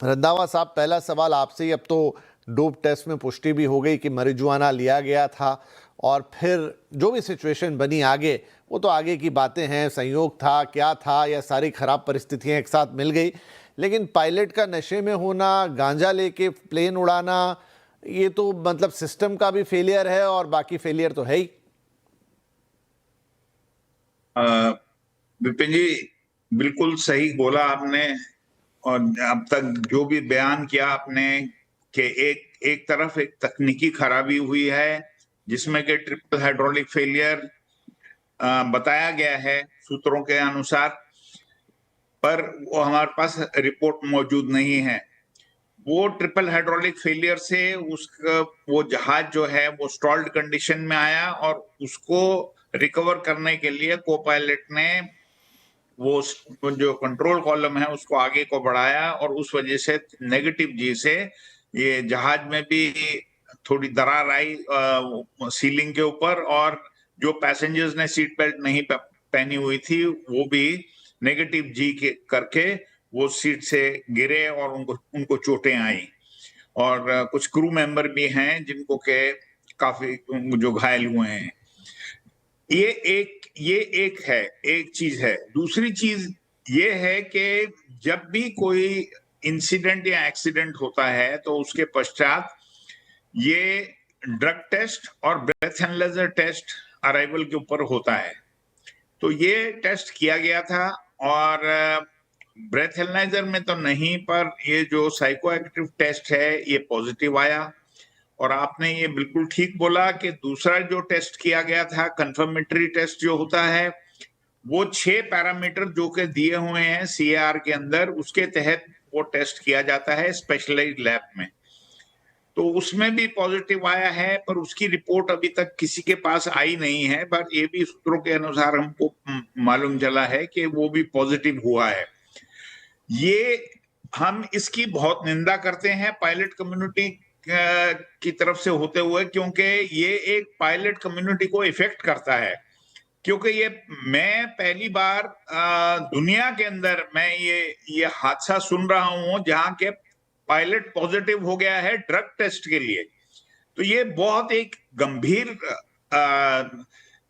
रंधावा साहब, पहला सवाल आपसे ही। अब तो डोप टेस्ट में पुष्टि भी हो गई कि marijuana लिया गया था, और फिर जो भी सिचुएशन बनी आगे, वो तो आगे की बातें हैं। संयोग था, क्या था, या सारी खराब परिस्थितियां एक साथ मिल गई। लेकिन पायलट का नशे में होना, गांजा लेके प्लेन उड़ाना, ये तो मतलब सिस्टम का भी फेलियर है और बाकी फेलियर तो है ही। विपिन जी, बिल्कुल सही बोला आपने। और अब तक जो भी बयान किया आपने कि एक तरफ एक तकनीकी खराबी हुई है जिसमें कि ट्रिपल हाइड्रोलिक फेलियर बताया गया है सूत्रों के अनुसार, पर वो हमारे पास रिपोर्ट मौजूद नहीं है। वो ट्रिपल हाइड्रोलिक फेलियर से उसका वो जहाज जो है वो स्टॉल्ड कंडीशन में आया, और उसको रिकवर करने के लिए को पायलट ने वो जो कंट्रोल कॉलम है उसको आगे को बढ़ाया, और उस वजह से नेगेटिव जी से ये जहाज में भी थोड़ी दरार आई सीलिंग के ऊपर, और जो पैसेंजर्स ने सीट बेल्ट नहीं पहनी हुई थी वो भी नेगेटिव जी के करके वो सीट से गिरे और उनको उनको चोटें आई। और कुछ क्रू मेंबर भी हैं जिनको के काफी जो घायल हुए हैं। ये एक है, एक चीज है। दूसरी चीज ये है कि जब भी कोई इंसिडेंट या एक्सीडेंट होता है तो उसके पश्चात ये ड्रग टेस्ट और ब्रेथ एनालाइजर टेस्ट अराइवल के ऊपर होता है। तो ये टेस्ट किया गया था, और ब्रेथ एनालाइजर में तो नहीं, पर ये जो साइको एक्टिव टेस्ट है ये पॉजिटिव आया। और आपने ये बिल्कुल ठीक बोला कि दूसरा जो टेस्ट किया गया था, कंफर्मेटरी टेस्ट जो होता है, वो 6 पैरामीटर जो के दिए हुए हैं CAR के अंदर, उसके तहत वो टेस्ट किया जाता है स्पेशलाइज्ड लैब में। तो उसमें भी पॉजिटिव आया है, पर उसकी रिपोर्ट अभी तक किसी के पास आई नहीं है। पर ये भी सूत्रों के अनुसार हमको मालूम चला है कि वो भी पॉजिटिव हुआ है। ये हम इसकी बहुत निंदा करते हैं पायलट कम्युनिटी की तरफ से होते हुए, क्योंकि ये एक पायलट कम्युनिटी को इफेक्ट करता है। क्योंकि ये मैं पहली बार दुनिया के अंदर मैं ये हादसा सुन रहा हूं जहां के पायलट पॉजिटिव हो गया है ड्रग टेस्ट के लिए। तो ये बहुत एक गंभीर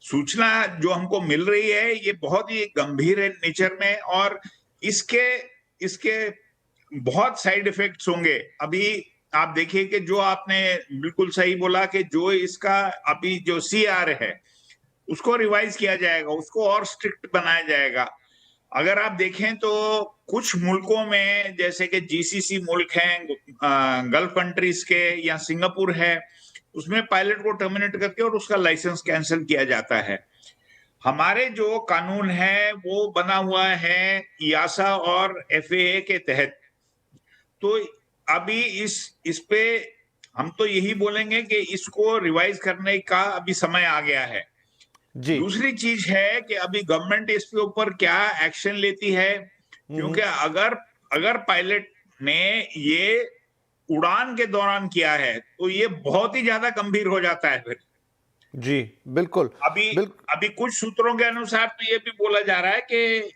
सूचना जो हमको मिल रही है, ये बहुत ही गंभीर है नेचर में, और इसके बहुत साइड इफेक्ट्स होंगे। अभी आप देखिए कि जो आपने बिल्कुल सही बोला कि जो इसका अभी जो CR है उसको रिवाइज किया जाएगा, उसको और स्ट्रिक्ट बनाया जाएगा। अगर आप देखें तो कुछ मुल्कों में, जैसे कि GCC मुल्क हैं, गल्फ कंट्रीज के, या सिंगापुर है, उसमें पायलट को टर्मिनेट करके और उसका लाइसेंस कैंसिल किया जाता है। हमारे जो कानून है वो बना हुआ है EASA और FAA के तहत। तो अभी इस पे हम तो यही बोलेंगे कि इसको रिवाइज करने का अभी समय आ गया है। जी। दूसरी चीज है कि अभी गवर्नमेंट इसके ऊपर क्या एक्शन लेती है, क्योंकि अगर पायलट ने ये उड़ान के दौरान किया है तो ये बहुत ही ज्यादा गंभीर हो जाता है फिर। जी बिल्कुल। अभी कुछ सूत्रों के अनुसार तो ये भी बोला जा रहा है कि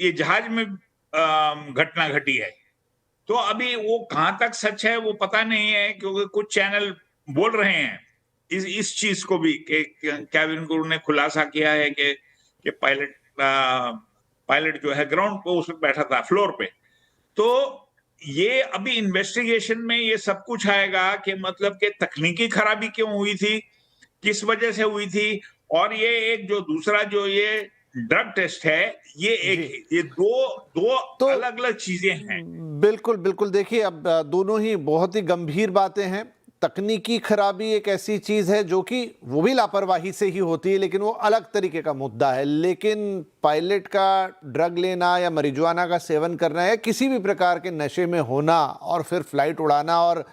ये जहाज में घटना घटी है। तो अभी वो कहां तक सच है वो पता नहीं है, क्योंकि कुछ चैनल बोल रहे हैं इस चीज को भी कि कैबिन क्रू ने खुलासा किया है कि पायलट जो है ग्राउंड पे उसमें बैठा था, फ्लोर पे। तो ये अभी इन्वेस्टिगेशन में ये सब कुछ आएगा कि मतलब कि तकनीकी खराबी क्यों हुई थी, किस वजह से हुई थी, और ये एक जो दूसरा जो ये ड्रग टेस्ट है, ये दो तो अलग अलग चीजें हैं। बिल्कुल बिल्कुल। देखिए, अब दोनों ही बहुत ही गंभीर बातें हैं। तकनीकी खराबी एक ऐसी चीज है जो कि वो भी लापरवाही से ही होती है, लेकिन वो अलग तरीके का मुद्दा है। लेकिन पायलट का ड्रग लेना या marijuana का सेवन करना या किसी भी प्रकार के नशे में होना और फिर फ्लाइट उड़ाना, और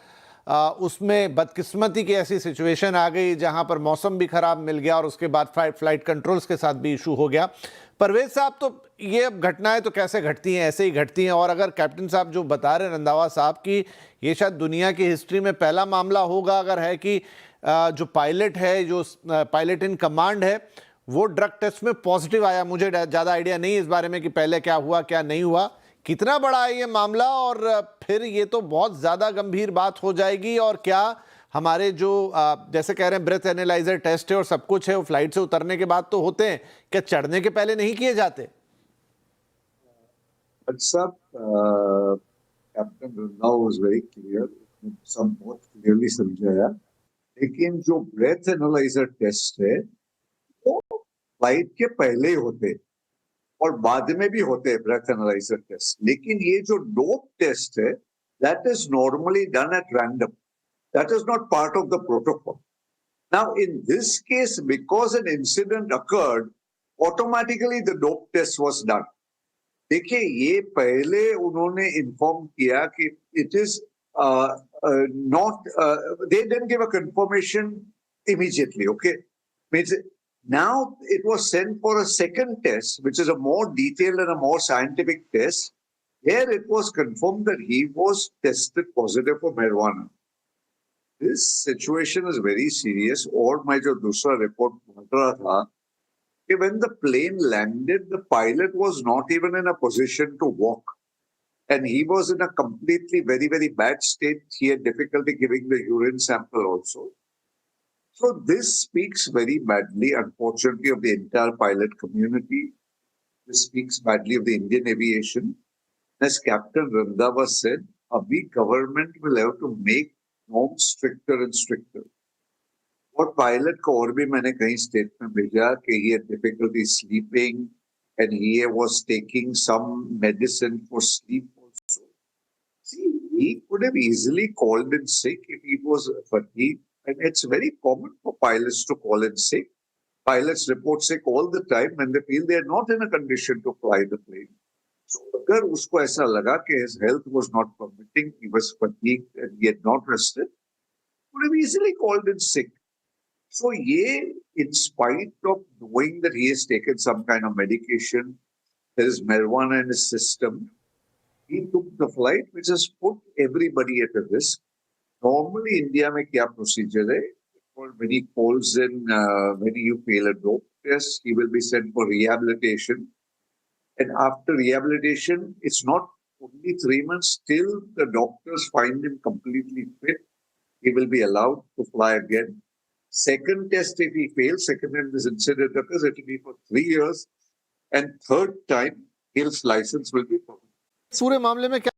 उसमें बदकिस्मती की ऐसी सिचुएशन आ गई जहां पर मौसम भी खराब मिल गया और उसके बाद फ्लाइट कंट्रोल्स के साथ भी इशू हो गया। परवेज साहब, तो ये अब घटनाएं तो कैसे घटती हैं, ऐसे ही घटती हैं। और अगर कैप्टन साहब जो बता रहे हैं रंधावा साहब की, ये शायद दुनिया की हिस्ट्री में पहला मामला होगा अगर है कि जो पायलट है, जो पायलट इन कमांड है, वो ड्रग टेस्ट में पॉजिटिव आया। मुझे ज़्यादा आइडिया नहीं इस बारे में कि पहले क्या हुआ क्या नहीं हुआ, कितना बड़ा है ये मामला, और फिर ये तो बहुत ज्यादा गंभीर बात हो जाएगी। और क्या हमारे जो जैसे कह रहे हैं ब्रेथ एनालाइजर टेस्ट है और सब कुछ है, वो फ्लाइट से उतरने के बाद तो होते हैं, क्या चढ़ने के पहले नहीं किए जाते? सब captain Randhawa was very clear, सब बहुत क्लियरली समझाया। लेकिन जो ब्रेथ एनालाइजर टेस्ट है वो फ्लाइट के पहले ही होते और बाद में भी होते हैं ब्रेथ एनालाइजर टेस्ट। लेकिन ये जो डोप टेस्ट है that is normally done at random, that is not part of the protocol. Now in this case because an incident occurred, automatically the dope test was done. देखिए, ये पहले उन्होंने inform किया कि it is not, they didn't give a confirmation immediately, okay? Means now it was sent for a second test, which is a more detailed and a more scientific test. Here it was confirmed that he was tested positive for marijuana. This situation is very serious. और मैं जो दूसरा report पढ़ रहा था कि when the plane landed, the pilot was not even in a position to walk. And he was in a completely very, very bad state. He had difficulty giving the urine sample also. So this speaks very badly, unfortunately, of the entire pilot community. This speaks badly of the Indian aviation. As Captain Randhawa said, the government will have to make norms stricter and stricter. और pilot को और भी मैंने कहीं statement भेजा कि he had difficulty sleeping and he was taking some medicine for sleep also. See, he could have easily called in sick if he was fatigued, and it's very common for pilots to call in sick. Pilots report sick all the time when they feel they are not in a condition to fly the plane. So अगर उसको ऐसा लगा कि his health was not permitting, he was fatigued and he had not rested, could have easily called in sick. So, in spite of knowing that he has taken some kind of medication, there is marijuana in his system, he took the flight, which has put everybody at a risk. Normally, India में क्या procedure है? When he calls in, when you fail a dope test, he will be sent for rehabilitation. And after rehabilitation, it's not only 3 months, till the doctors find him completely fit, he will be allowed to fly again. Second test, if he fails, second time this incident occurs, it will be for 3 years. And third time, his license will be permanent. पूरे मामले में क्या